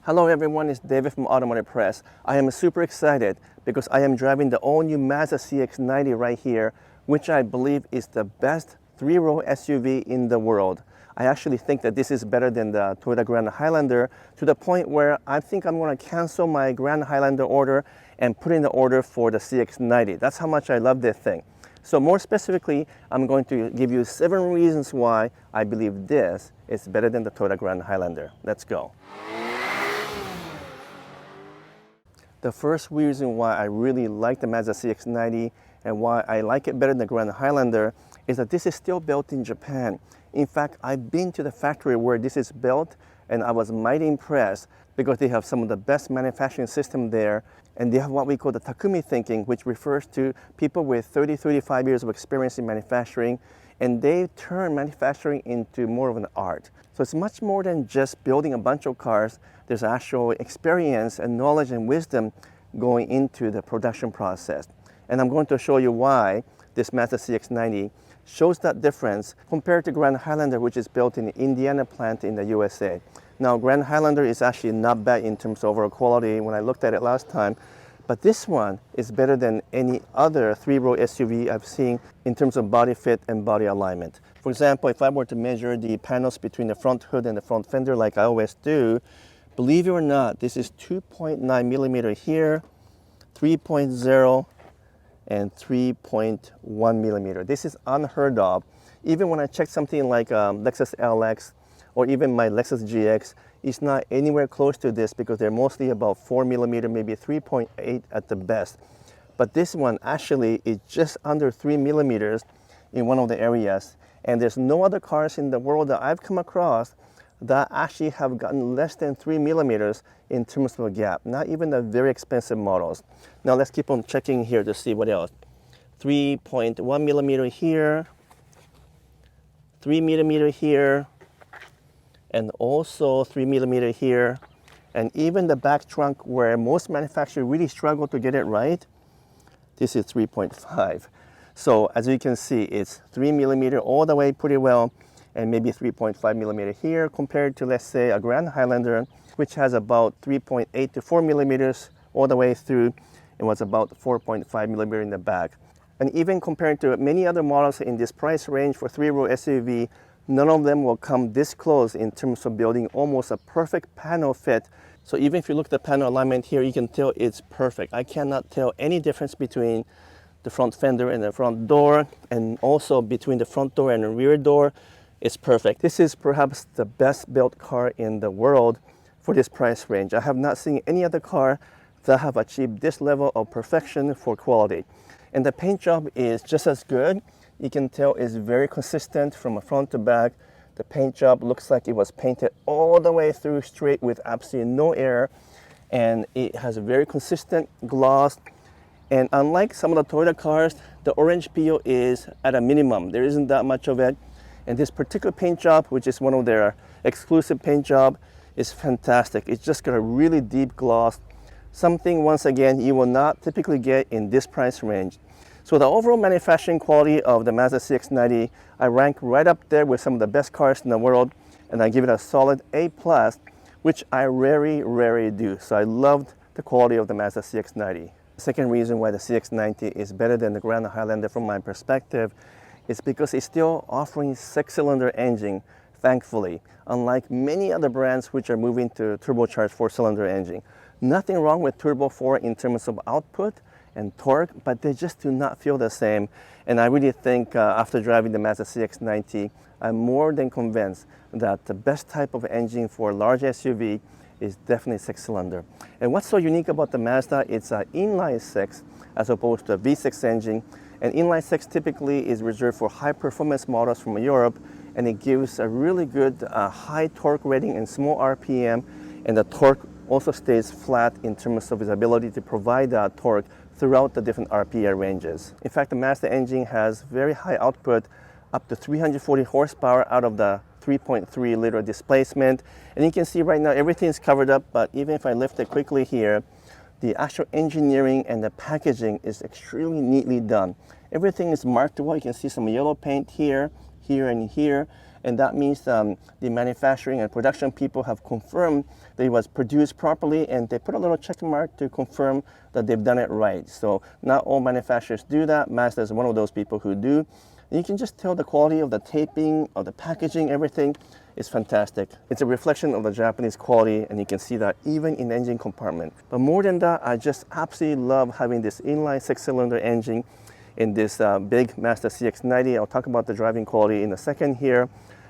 Hello everyone, it's David from Automotive Press. I am super excited because I am driving the all-new Mazda CX-90 right here, which I believe is the best three-row SUV in the world. I actually think that this is better than the Toyota Grand Highlander, to the point where I think I'm going to cancel my Grand Highlander order and put in the order for the CX-90. That's how much I love this thing. So more specifically, I'm going to give you 7 reasons why I believe this is better than the Toyota Grand Highlander. Let's go. The first reason why I really like the Mazda CX-90 and why I like it better than the Grand Highlander is that this is still built in Japan. In fact, I've been to the factory where this is built and I was mighty impressed because they have some of the best manufacturing system there, and they have what we call the Takumi thinking, which refers to people with 30-35 years of experience in manufacturing, and they turn manufacturing into more of an art. So it's much more than just building a bunch of cars. There's actual experience and knowledge and wisdom going into the production process. And I'm going to show you why this Mazda CX-90 shows that difference compared to Grand Highlander, which is built in the Indiana plant in the USA. Now, Grand Highlander is actually not bad in terms of overall quality when I looked at it last time, but this one is better than any other three-row SUV I've seen in terms of body fit and body alignment. For example, if I were to measure the panels between the front hood and the front fender like I always do, believe it or not, this is 2.9 millimeter here, 3.0, and 3.1 millimeter. This is unheard of. Even when I check something like Lexus LX or even my Lexus GX, it's not anywhere close to this because they're mostly about 4 millimeter, maybe 3.8 at the best. But this one actually is just under 3 millimeters in one of the areas. And there's no other cars in the world that I've come across that actually have gotten less than 3 millimeters in terms of a gap, not even the very expensive models. Now let's keep on checking here to see what else. 3.1 millimeter here, 3 millimeter here, and also 3 millimeter here. And even the back trunk, where most manufacturers really struggle to get it right, this is 3.5. So as you can see, it's 3 millimeter all the way pretty well, and maybe 3.5 millimeter here compared to, let's say, a Grand Highlander, which has about 3.8 to 4 millimeters all the way through, and was about 4.5 millimeter in the back. And even compared to many other models in this price range for three-row SUV, none of them will come this close in terms of building almost a perfect panel fit. So even if you look at the panel alignment here, you can tell it's perfect. I cannot tell any difference between the front fender and the front door, and also between the front door and the rear door. It's perfect. This is perhaps the best built car in the world for this price range. I have not seen any other car that have achieved this level of perfection for quality. And the paint job is just as good. You can tell it's very consistent from front to back. The paint job looks like it was painted all the way through straight with absolutely no error. And it has a very consistent gloss. And unlike some of the Toyota cars, the orange peel is at a minimum. There isn't that much of it. And this particular paint job, which is one of their exclusive paint job, is fantastic. It's just got a really deep gloss. Something, once again, you will not typically get in this price range. So the overall manufacturing quality of the Mazda CX-90, I rank right up there with some of the best cars in the world, and I give it a solid A+, which I rarely do. So I loved the quality of the Mazda CX-90. The second reason why the CX-90 is better than the Grand Highlander from my perspective is because it's still offering 6-cylinder engine, thankfully, unlike many other brands which are moving to turbocharged 4-cylinder engine. Nothing wrong with Turbo 4 in terms of output and torque, but they just do not feel the same. And I really think after driving the Mazda CX-90, I'm more than convinced that the best type of engine for a large SUV is definitely 6-cylinder. And what's so unique about the Mazda, it's an inline 6 as opposed to a V6 engine. And inline 6 typically is reserved for high performance models from Europe, and it gives a really good high torque rating and small RPM, and the torque also stays flat in terms of its ability to provide torque throughout the different RPM ranges. In fact, the Mazda engine has very high output, up to 340 horsepower out of the 3.3 liter displacement. And you can see right now everything is covered up, but even if I lift it quickly here, the actual engineering and the packaging is extremely neatly done. Everything is marked well. You can see some yellow paint here, here, and here. and that means the manufacturing and production people have confirmed that it was produced properly, and they put a little check mark to confirm that they've done it right. So not all manufacturers do that. Mazda is one of those people who do. And you can just tell the quality of the taping, of the packaging, everything is fantastic. It's a reflection of the Japanese quality, and you can see that even in the engine compartment. But more than that, I just absolutely love having this inline 6-cylinder engine in this big Mazda CX-90. I'll talk about the driving quality in a second here.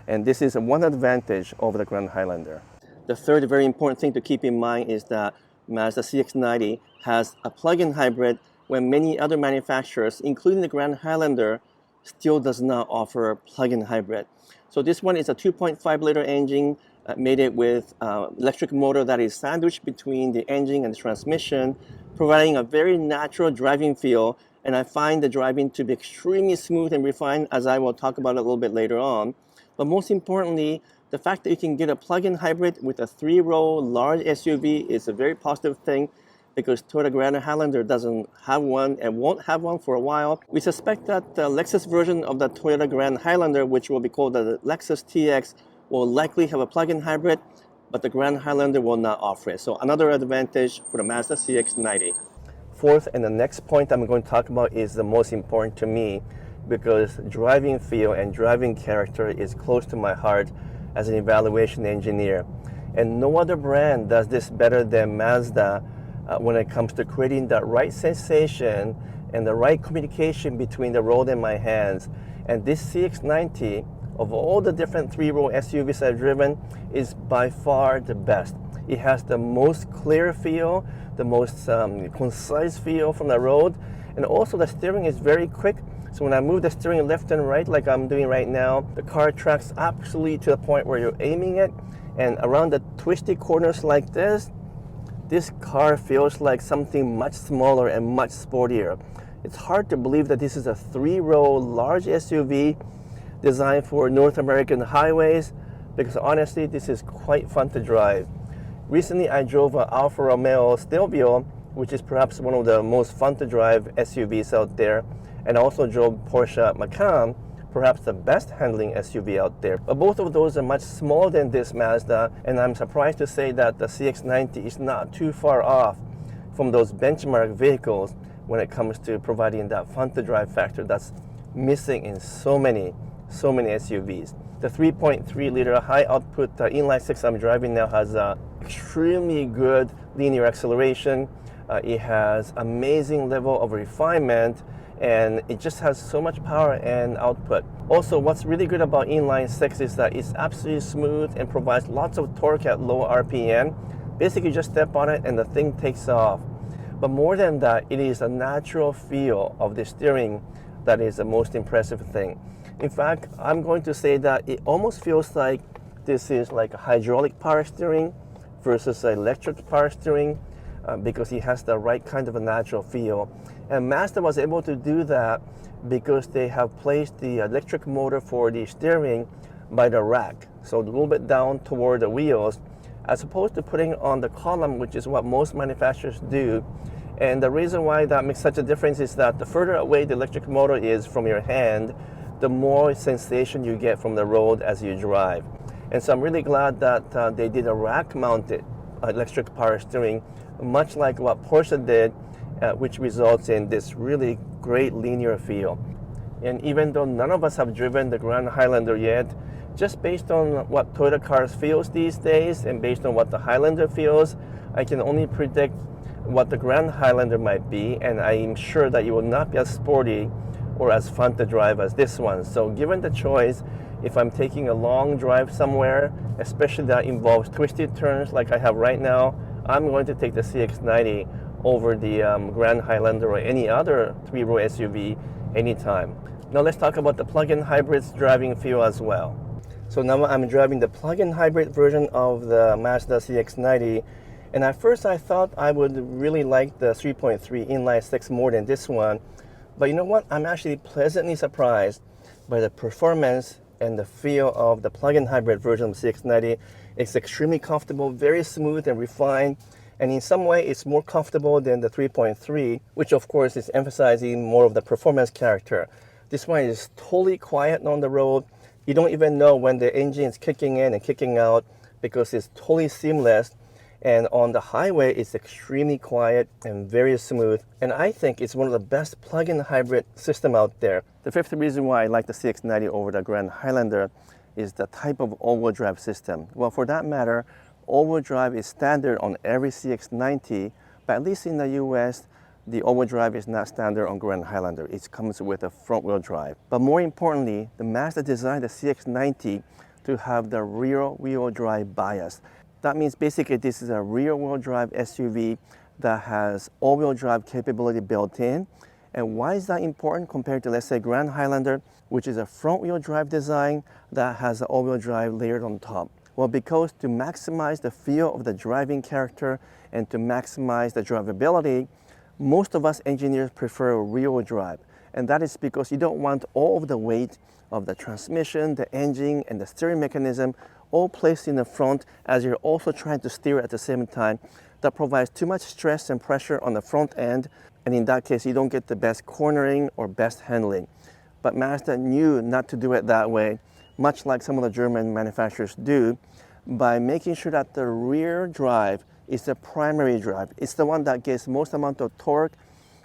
And this is one advantage over the Grand Highlander. The third very important thing to keep in mind is that Mazda CX-90 has a plug-in hybrid when many other manufacturers, including the Grand Highlander, still does not offer a plug-in hybrid. So this one is a 2.5 liter engine made it with electric motor that is sandwiched between the engine and the transmission, providing a very natural driving feel. And I find the driving to be extremely smooth and refined, as I will talk about a little bit later on. But most importantly, the fact that you can get a plug-in hybrid with a 3-row large SUV is a very positive thing, because Toyota Grand Highlander doesn't have one and won't have one for a while. We suspect that the Lexus version of the Toyota Grand Highlander, which will be called the Lexus TX, will likely have a plug-in hybrid, but the Grand Highlander will not offer it. So another advantage for the Mazda CX-90. Fourth, and the next point I'm going to talk about is the most important to me, because driving feel and driving character is close to my heart as an evaluation engineer. And no other brand does this better than Mazda when it comes to creating that right sensation and the right communication between the road and my hands. And this CX-90, of all the different 3-row SUVs I've driven, is by far the best. It has the most clear feel, the most concise feel from the road, and also the steering is very quick. So when I move the steering left and right like I'm doing right now, the car tracks absolutely to the point where you're aiming it, and around the twisty corners like this car feels like something much smaller and much sportier. It's hard to believe that this is a 3-row large SUV designed for North American highways, because honestly, this is quite fun to drive. Recently, I drove an Alfa Romeo Stelvio, which is perhaps one of the most fun to drive SUVs out there, and also drove Porsche Macan, perhaps the best handling SUV out there. But both of those are much smaller than this Mazda, and I'm surprised to say that the CX-90 is not too far off from those benchmark vehicles when it comes to providing that fun to drive factor that's missing in so many SUVs. The 3.3 liter high output inline 6 I'm driving now has extremely good linear acceleration. It has amazing level of refinement, and it just has so much power and output. Also, what's really good about inline 6 is that it's absolutely smooth and provides lots of torque at low RPM. Basically, you just step on it and the thing takes off. But more than that, it is a natural feel of the steering that is the most impressive thing. In fact, I'm going to say that it almost feels like this is like a hydraulic power steering versus electric power steering, because it has the right kind of a natural feel. And Mazda was able to do that because they have placed the electric motor for the steering by the rack, so a little bit down toward the wheels, as opposed to putting on the column, which is what most manufacturers do. And the reason why that makes such a difference is that the further away the electric motor is from your hand, the more sensation you get from the road as you drive. And so I'm really glad that they did a rack-mounted electric power steering, much like what Porsche did, which results in this really great linear feel. And even though none of us have driven the Grand Highlander yet, just based on what Toyota cars feels these days and based on what the Highlander feels, I can only predict what the Grand Highlander might be, and I'm sure that it will not be as sporty or as fun to drive as this one. So given the choice, if I'm taking a long drive somewhere, especially that involves twisted turns like I have right now, I'm going to take the CX-90 over the Grand Highlander or any other 3-row SUV anytime. Now let's talk about the plug-in hybrid's driving feel as well. So now I'm driving the plug-in hybrid version of the Mazda CX-90, and at first I thought I would really like the 3.3 inline 6 more than this one, but you know what? I'm actually pleasantly surprised by the performance and the feel of the plug-in hybrid version of CX-90. It's extremely comfortable, very smooth and refined, and in some way it's more comfortable than the 3.3, which of course is emphasizing more of the performance character. This one is totally quiet on the road, You don't even know when the engine is kicking in and kicking out because it's totally seamless. And on the highway, it's extremely quiet and very smooth. And I think it's one of the best plug-in hybrid system out there. The fifth reason why I like the CX-90 over the Grand Highlander is the type of all-wheel drive system. Well, for that matter, all-wheel drive is standard on every CX-90, but at least in the US, the all-wheel drive is not standard on Grand Highlander. It comes with a front-wheel drive. But more importantly, the Mazda designed the CX-90 to have the rear-wheel drive bias. That means basically this is a rear-wheel drive SUV that has all-wheel drive capability built in. And why is that important compared to, let's say, Grand Highlander, which is a front-wheel drive design that has an all-wheel drive layered on top? Well, because to maximize the feel of the driving character and to maximize the drivability, most of us engineers prefer rear-wheel drive. And that is because you don't want all of the weight of the transmission, the engine, and the steering mechanism all placed in the front as you're also trying to steer at the same time. That provides too much stress and pressure on the front end, and in that case you don't get the best cornering or best handling. But Mazda knew not to do it that way, much like some of the German manufacturers do, by making sure that the rear drive is the primary drive. It's the one that gets most amount of torque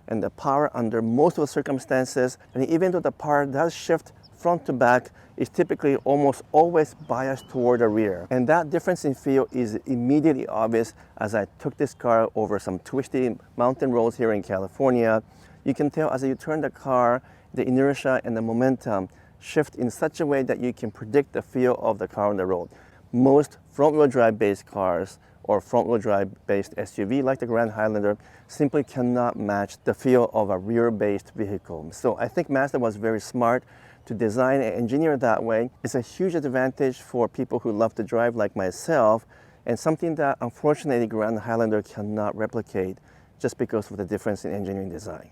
and the power under most of the circumstances, and even though the power does shift front to back, is typically almost always biased toward the rear. And that difference in feel is immediately obvious as I took this car over some twisty mountain roads here in California. You can tell as you turn the car, the inertia and the momentum shift in such a way that you can predict the feel of the car on the road. Most front-wheel drive based cars or front-wheel drive based SUV like the Grand Highlander simply cannot match the feel of a rear-based vehicle. So I think Mazda was very smart to design and engineer it that way. It's a huge advantage for people who love to drive like myself, and something that unfortunately Grand Highlander cannot replicate just because of the difference in engineering design.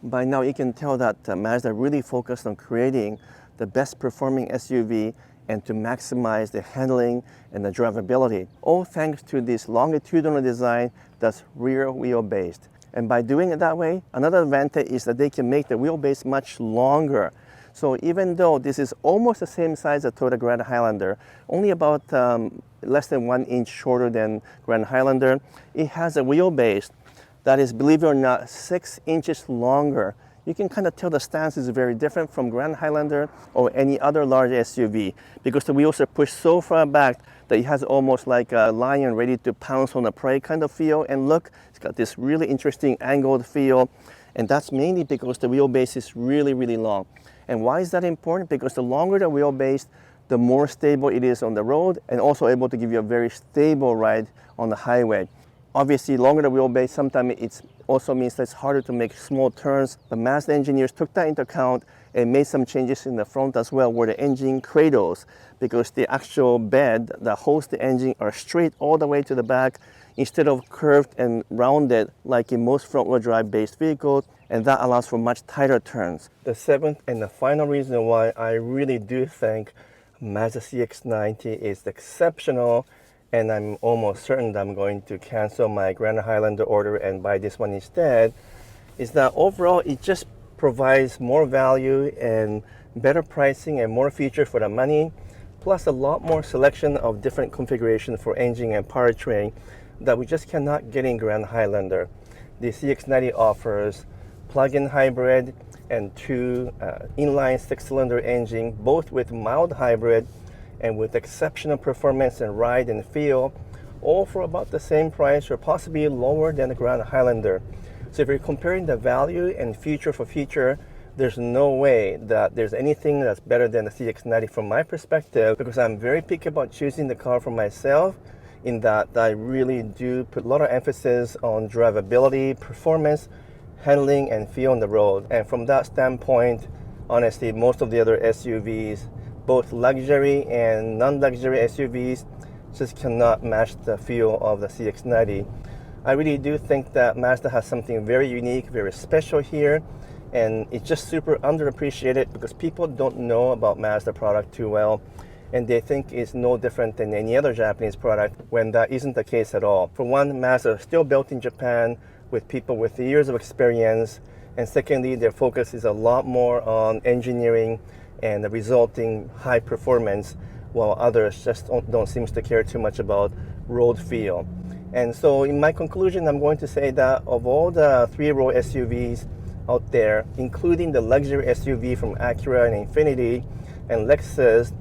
By now you can tell that Mazda really focused on creating the best performing SUV and to maximize the handling and the drivability, all thanks to this longitudinal design that's rear wheel based. And by doing it that way, another advantage is that they can make the wheelbase much longer. So even though this is almost the same size as Toyota Grand Highlander, only about less than 1 inch shorter than Grand Highlander, it has a wheelbase that is, believe it or not, 6 inches longer. You can kind of tell the stance is very different from Grand Highlander or any other large SUV because the wheels are pushed so far back that it has almost like a lion ready to pounce on a prey kind of feel. And look, it's got this really interesting angled feel. And that's mainly because the wheelbase is really, really long. And why is that important? Because the longer the wheelbase, the more stable it is on the road and also able to give you a very stable ride on the highway. Obviously, longer the wheelbase, sometimes it also means that it's harder to make small turns. The Mazda engineers took that into account and made some changes in the front as well, where the engine cradles, because the actual bed that holds the engine are straight all the way to the back instead of curved and rounded like in most front-wheel drive based vehicles, and that allows for much tighter turns. The seventh and the final reason why I really do think Mazda CX-90 is exceptional, and I'm almost certain that I'm going to cancel my Grand Highlander order and buy this one instead, is that overall it just provides more value and better pricing and more features for the money, plus a lot more selection of different configurations for engine and powertrain that we just cannot get in Grand Highlander. The CX-90 offers plug-in hybrid and two inline 6-cylinder engine, both with mild hybrid and with exceptional performance and ride and feel, all for about the same price or possibly lower than the Grand Highlander. So if you're comparing the value and feature for feature, there's no way that there's anything that's better than the CX-90 from my perspective, because I'm very picky about choosing the car for myself, in that I really do put a lot of emphasis on drivability, performance, handling, and feel on the road. And from that standpoint, honestly, most of the other SUVs, both luxury and non-luxury SUVs, just cannot match the feel of the CX-90. I really do think that Mazda has something very unique, very special here, and it's just super underappreciated because people don't know about Mazda product too well, and they think it's no different than any other Japanese product, when that isn't the case at all. For one, Mazda is still built in Japan with people with years of experience, and secondly, their focus is a lot more on engineering and the resulting high performance, while others just don't seem to care too much about road feel. And so in my conclusion, I'm going to say that of all the three-row SUVs out there, including the luxury SUV from Acura and Infiniti and Lexus,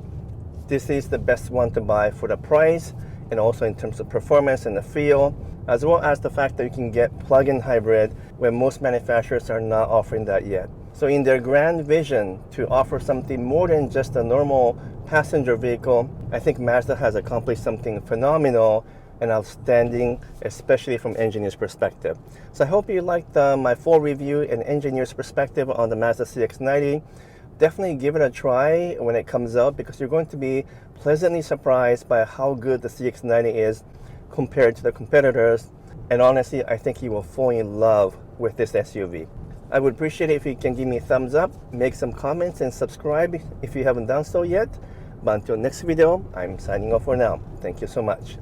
this is the best one to buy for the price, and also in terms of performance and the feel, as well as the fact that you can get plug-in hybrid when most manufacturers are not offering that yet. So in their grand vision to offer something more than just a normal passenger vehicle, I think Mazda has accomplished something phenomenal and outstanding, especially from engineer's perspective. So I hope you liked my full review and engineer's perspective on the Mazda CX-90. Definitely give it a try when it comes out, because you're going to be pleasantly surprised by how good the CX-90 is compared to the competitors. And honestly, I think you will fall in love with this SUV. I would appreciate it if you can give me a thumbs up, make some comments, and subscribe if you haven't done so yet. But until next video, I'm signing off for now. Thank you so much.